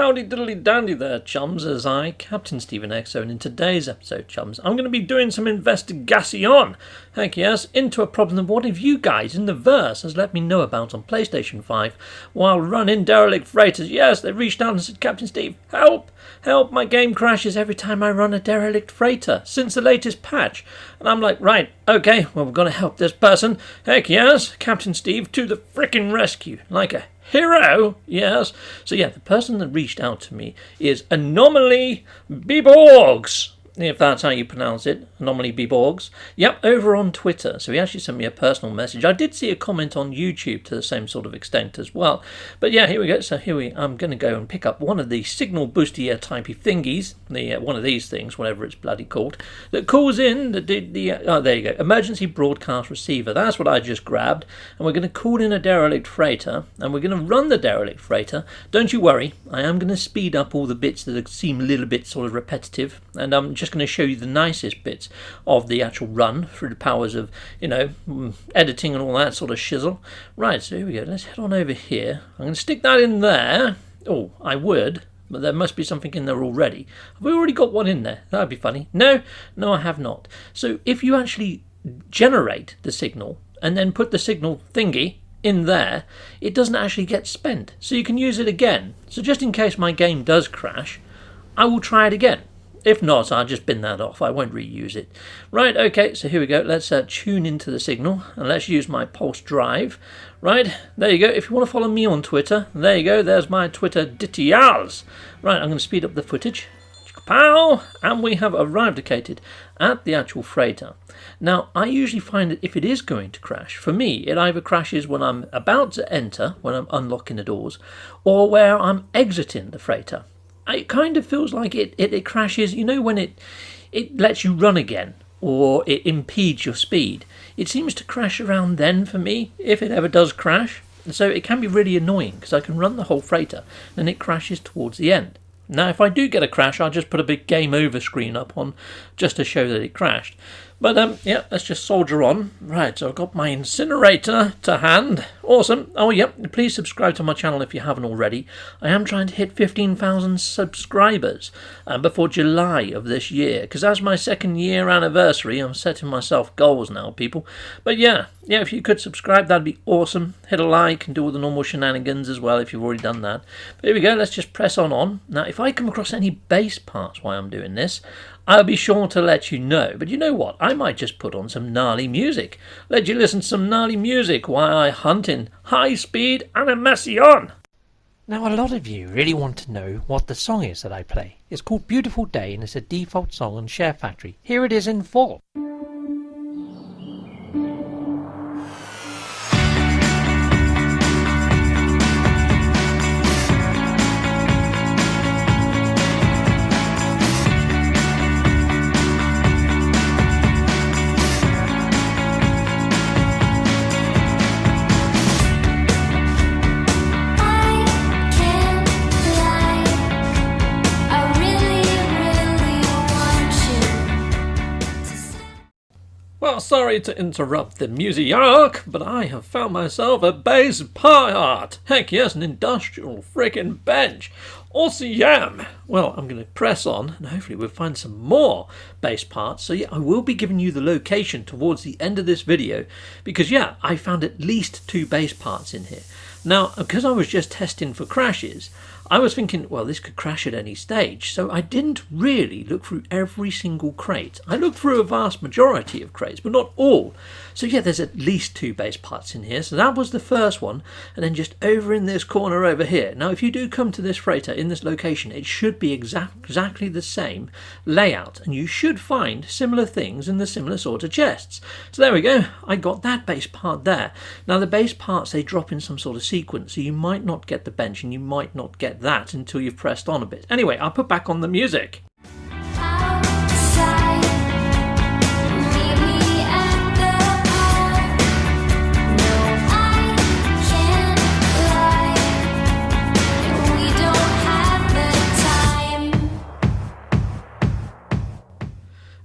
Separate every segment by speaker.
Speaker 1: Howdy diddly dandy there, chums, as I, Captain Stephen Exo, and in today's episode, chums, I'm going to be doing some investigation, heck yes, into a problem that one of you guys in the verse has let me know about on PlayStation 5 while running Derelict freighters. Yes, they reached out and said, Captain Steve, help, my game crashes every time I run a Derelict freighter since the latest patch. And I'm like, right, okay, well, we're going to help this person. Heck yes, Captain Steve to the frickin' rescue, like a hero, yes. So yeah, the person that reached out to me is Anomaly Beborgs, if that's how you pronounce it, Anomaly Beborgs. Yep, over on Twitter. So he actually sent me a personal message. I did see a comment on YouTube to the same sort of extent as well. But yeah, here we go. So I'm going to go and pick up one of the signal boostier typey thingies, one of these things, whatever it's bloody called, that calls in oh, there you go, emergency broadcast receiver. That's what I just grabbed. And we're going to call in a Derelict freighter, and we're going to run the Derelict freighter. Don't you worry, I am going to speed up all the bits that seem a little bit sort of repetitive, and I'm just going to show you the nicest bits of the actual run through the powers of, editing and all that sort of shizzle. Right, so here we go. Let's head on over here. I'm going to stick that in there. Oh, I would, but there must be something in there already. Have we already got one in there? That would be funny. No, I have not. So if you actually generate the signal and then put the signal thingy in there, it doesn't actually get spent. So you can use it again. So just in case my game does crash, I will try it again. If not, I'll just bin that off. I won't reuse it. Right, okay, so here we go. Let's tune into the signal, and let's use my pulse drive. Right, there you go. If you want to follow me on Twitter, there you go. There's my Twitter details. Right, I'm going to speed up the footage. Pow! And we have arrived located at the actual freighter. Now, I usually find that if it is going to crash, for me, it either crashes when I'm about to enter, when I'm unlocking the doors, or where I'm exiting the freighter. It kind of feels like it crashes, when it lets you run again, or it impedes your speed. It seems to crash around then for me, if it ever does crash. So it can be really annoying, because I can run the whole freighter, and it crashes towards the end. Now, if I do get a crash, I'll just put a big game over screen up on, just to show that it crashed. But, yeah, let's just soldier on. Right, so I've got my incinerator to hand. Awesome. Oh, yep, please subscribe to my channel if you haven't already. I am trying to hit 15,000 subscribers before July of this year, because as my second year anniversary, I'm setting myself goals now, people. But, yeah, if you could subscribe, that'd be awesome. Hit a like and do all the normal shenanigans as well if you've already done that. But here we go, let's just press on. Now, if I come across any bass parts while I'm doing this, I'll be sure to let you know. But you know what? I might just put on some gnarly music. Let you listen to some gnarly music while I hunt in high-speed animation.
Speaker 2: Now, a lot of you really want to know what the song is that I play. It's called Beautiful Day, and it's a default song on Share Factory. Here it is in full.
Speaker 1: Well, sorry to interrupt the music, but I have found myself a bass part. Heck yes, an industrial frickin' bench. Awesome. Well, I'm going to press on, and hopefully we'll find some more bass parts. So yeah, I will be giving you the location towards the end of this video, because yeah, I found at least 2 bass parts in here. Now, because I was just testing for crashes, I was thinking, well, this could crash at any stage, so I didn't really look through every single crate. I looked through a vast majority of crates, but not all. So yeah, there's at least 2 bass parts in here. So that was the first one, and then just over in this corner over here. Now, if you do come to this freighter in this location, it should be exactly the same layout, and you should find similar things in the similar sort of chests. So there we go, I got that bass part there. Now, the bass parts, they drop in some sort of sequence, so you might not get the bench, and you might not get that until you've pressed on a bit. Anyway, I'll put back on the music.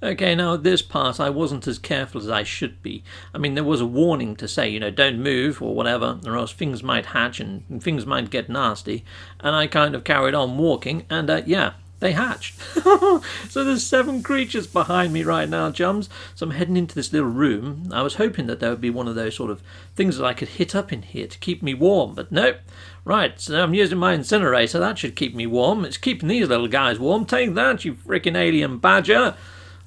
Speaker 1: Okay, now this part I wasn't as careful as I should be. I mean, there was a warning to say, don't move or whatever, or else things might hatch and things might get nasty. And I kind of carried on walking, and yeah, they hatched. So there's 7 creatures behind me right now, chums. So I'm heading into this little room. I was hoping that there would be one of those sort of things that I could hit up in here to keep me warm, but nope. Right, so I'm using my incinerator. That should keep me warm. It's keeping these little guys warm. Take that, you freaking alien badger.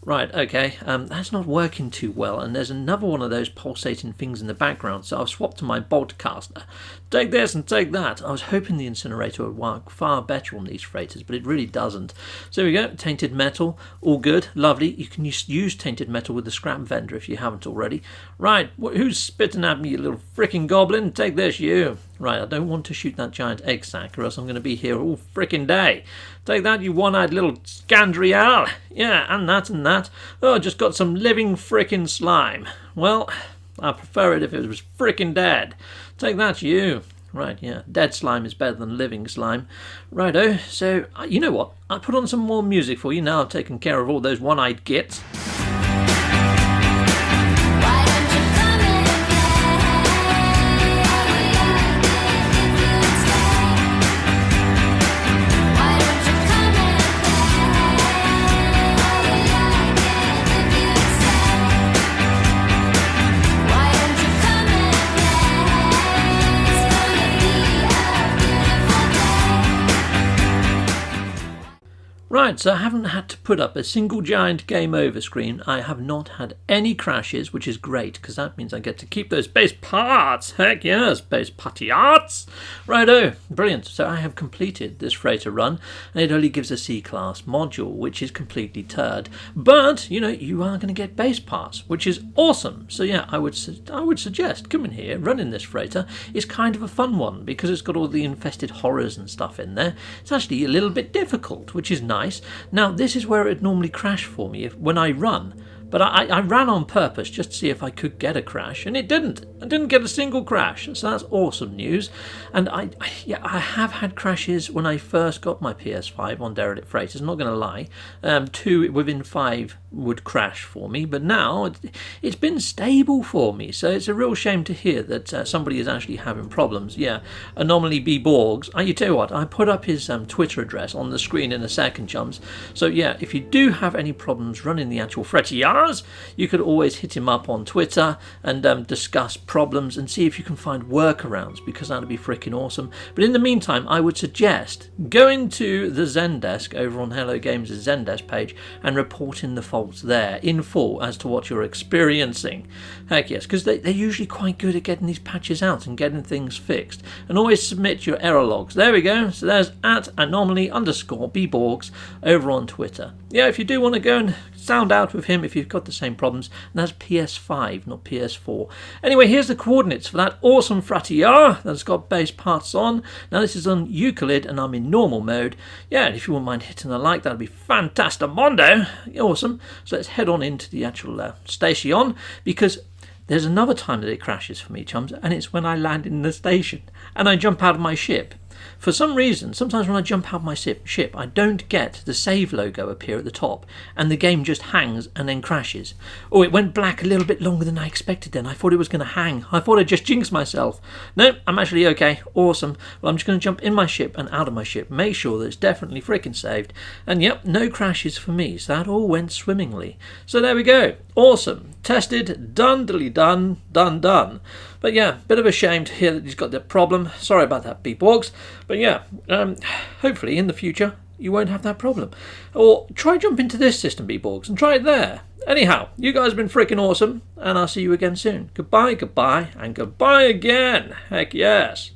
Speaker 1: Right, okay, that's not working too well, and there's another one of those pulsating things in the background, so I've swapped to my bolt caster. Take this and take that. I was hoping the incinerator would work far better on these freighters, but it really doesn't. So here we go, tainted metal, all good, lovely. You can use tainted metal with the scrap vendor if you haven't already. Right, who's spitting at me, you little frickin' goblin? Take this, you. Right, I don't want to shoot that giant egg sack, or else I'm going to be here all frickin' day. Take that, you one-eyed little scandrial. Yeah, and that and that. Oh, I just got some living frickin' slime. Well, I prefer it if it was frickin' dead. Take that, you. Right, yeah, dead slime is better than living slime. Righto, so, you know what? I put on some more music for you now I've taken care of all those one-eyed gits. Right, so I haven't had to put up a single giant game over screen. I have not had any crashes, which is great, because that means I get to keep those base parts. Heck yes, base parts. Righto, brilliant. So I have completed this freighter run, and it only gives a C-class module, which is completely turd. But, you are going to get base parts, which is awesome. So yeah, I would suggest coming here, running this freighter. It's kind of a fun one, because it's got all the infested horrors and stuff in there. It's actually a little bit difficult, which is nice. Now, this is where it normally crash for me when I run. But I ran on purpose just to see if I could get a crash, and it didn't. I didn't get a single crash, so that's awesome news. And I have had crashes when I first got my PS5 on Derelict freighters, I'm not going to lie. 2 within 5 would crash for me, but now it's been stable for me, so it's a real shame to hear that somebody is actually having problems. Yeah, Anomaly B. Borgs. You tell you what, I put up his Twitter address on the screen in a second, chums. So yeah, if you do have any problems running the actual freighters, you could always hit him up on Twitter and discuss problems and see if you can find workarounds, because that would be freaking awesome. But in the meantime, I would suggest going to the Zendesk over on Hello Games' Zendesk page and reporting the faults there in full as to what you're experiencing. Heck yes, because they're usually quite good at getting these patches out and getting things fixed. And always submit your error logs. There we go. So there's @anomaly_bborgs over on Twitter. Yeah, if you do want to go and sound out with him if you've got the same problems, and that's PS5, not PS4. Anyway, here's the coordinates for that awesome Frattier that's got base parts on. Now this is on Euclid and I'm in normal mode. Yeah, and if you wouldn't mind hitting a like, that'd be fantastamondo. Awesome. So let's head on into the actual station, because there's another time that it crashes for me, chums, and it's when I land in the station and I jump out of my ship. For some reason, sometimes when I jump out my ship, I don't get the save logo appear at the top, and the game just hangs and then crashes. Oh, it went black a little bit longer than I expected then. I thought it was going to hang. I thought I'd just jinxed myself. No, I'm actually okay. Awesome. Well, I'm just going to jump in my ship and out of my ship, make sure that it's definitely freaking saved. And yep, no crashes for me, so that all went swimmingly. So there we go. Awesome. Tested, done, done. But yeah, bit of a shame to hear that he's got that problem. Sorry about that, Beepworks. But yeah, hopefully in the future you won't have that problem. Or try jump into this system, Beepworks, and try it there. Anyhow, you guys have been freaking awesome, and I'll see you again soon. Goodbye, and goodbye again. Heck yes.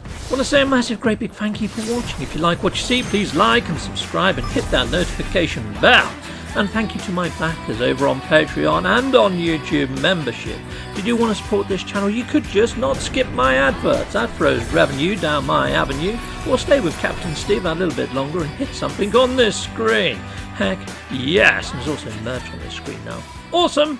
Speaker 1: I want to say a massive great big thank you for watching. If you like what you see, please like and subscribe and hit that notification bell. And thank you to my backers over on Patreon and on YouTube membership. If you do want to support this channel, you could just not skip my adverts. That throws revenue down my avenue. Or stay with Captain Steve a little bit longer and hit something on this screen. Heck yes, and there's also merch on this screen now. Awesome!